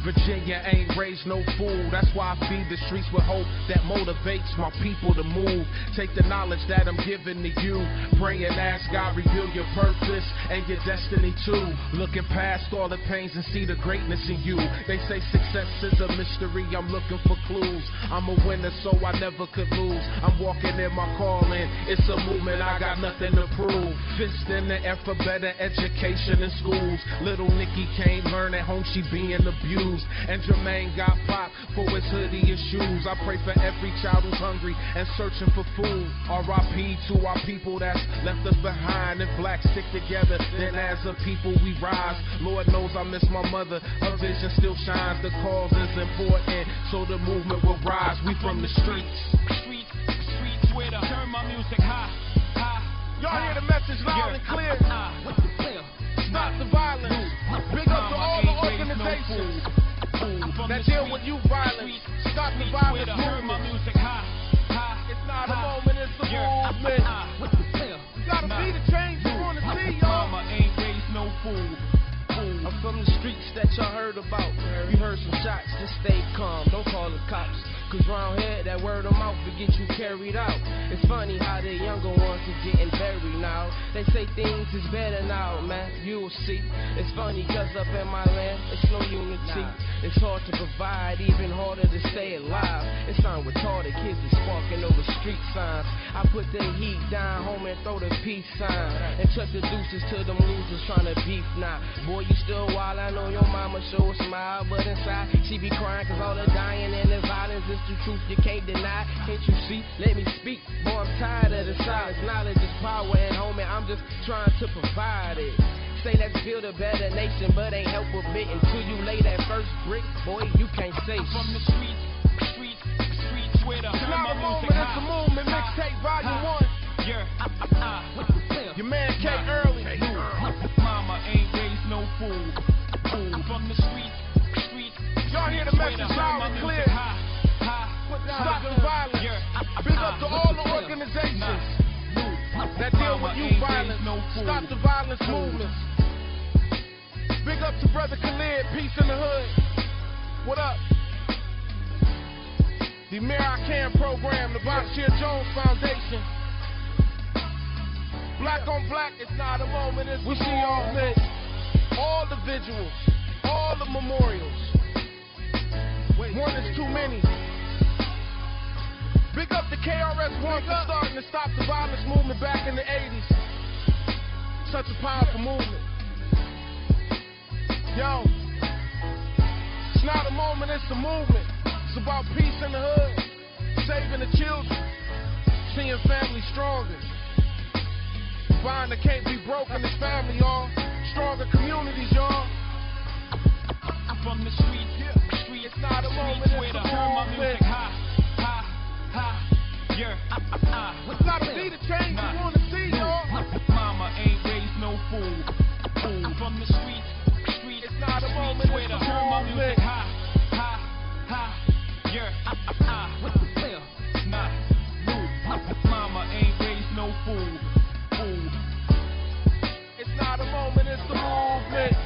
Virginia ain't raised no fool. That's why I feed the streets with hope that motivates my people to move. Take the knowledge that I'm giving to you. Pray and ask God reveal your purpose and your destiny too. Looking past all the pains and see the greatness in you. They say success is a mystery. I'm looking for clues. I'm a winner, so I never could lose. I'm walking in my calling. It's a movement, I got nothing to prove. Fist in the air for better education in schools. Little Nikki can't learn at home, she being abused. And Jermaine got popped for his hoodie and shoes. I pray for every child who's hungry and searching for food. R.I.P. to our people that's left us behind. If blacks stick together, then as a people we rise. Lord knows I miss my mother. Her vision still shines. The cause is important, so the movement will rise. We from the streets. Street Twitter. Turn my music high. Y'all hear the message loud and clear. Stop the violence. Big up to all the organizations that deal with youth violence. Stop the violence movement. It's not a moment, it's a movement. You gotta be the change you wanna see, y'all. Mama ain't raised no fool. I'm from the streets that y'all heard about. You heard some shots, just stay calm, don't call the cops. Cause round here, that word of mouth will get you carried out. It's funny how the younger ones are getting buried now. They say things is better now, man, you'll see. It's funny cause up in my land, it's no unity. It's hard to provide, even harder to stay alive. It sound retarded, kids is sparking over street signs. I put the heat down home and throw the peace sign. And chuck the deuces to them losers trying to beef now. Boy, you still wild, I know your mama show a smile, but inside she be crying cause all the dying and the violence is the truth you can't deny. Can't you see? Let me speak. Boy, I'm tired of the silence. Knowledge is power, and homie, I'm just trying to provide it. Say let's build a better nation, but ain't help a bit until you lay that first brick. Boy, you can't say from the street Twitter. It's not a moment, it's a movement. Mixtape volume 1. Your man K Early. Mama ain't raised no fool. From the street. Y'all hear the message loud and clear. Stop the violence. Big up to all the organizations that deal with youth violence. Stop the violence movements. Big up to Brother Khalid, Peace in the Hood. What up? The Mayor I Can program, the Bashir Jones Foundation. Black on black, it's not a moment, it's we see all lit. All the visuals, all the memorials. One is too many. Big up to KRS-One for starting to stop the violence movement back in the 80s. Such a powerful movement. Yo, it's not a moment, it's a movement. It's about peace in the hood, saving the children, seeing families stronger. Bond that can't be broken is family, y'all. Stronger communities, y'all. I'm from the street. It's not a moment, it's a movement. It's gotta be the change you wanna see, y'all. Mama ain't raised no fool. I'm from the street. It's not a moment, it's a movement. Mama ain't raised no fool. It's not a moment, it's a movement.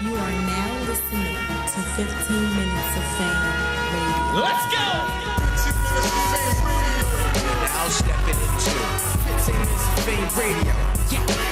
You are now listening to 15 Minutes of Fame Radio. Let's go! Now stepping into 15 Minutes of Fame Radio. Yeah.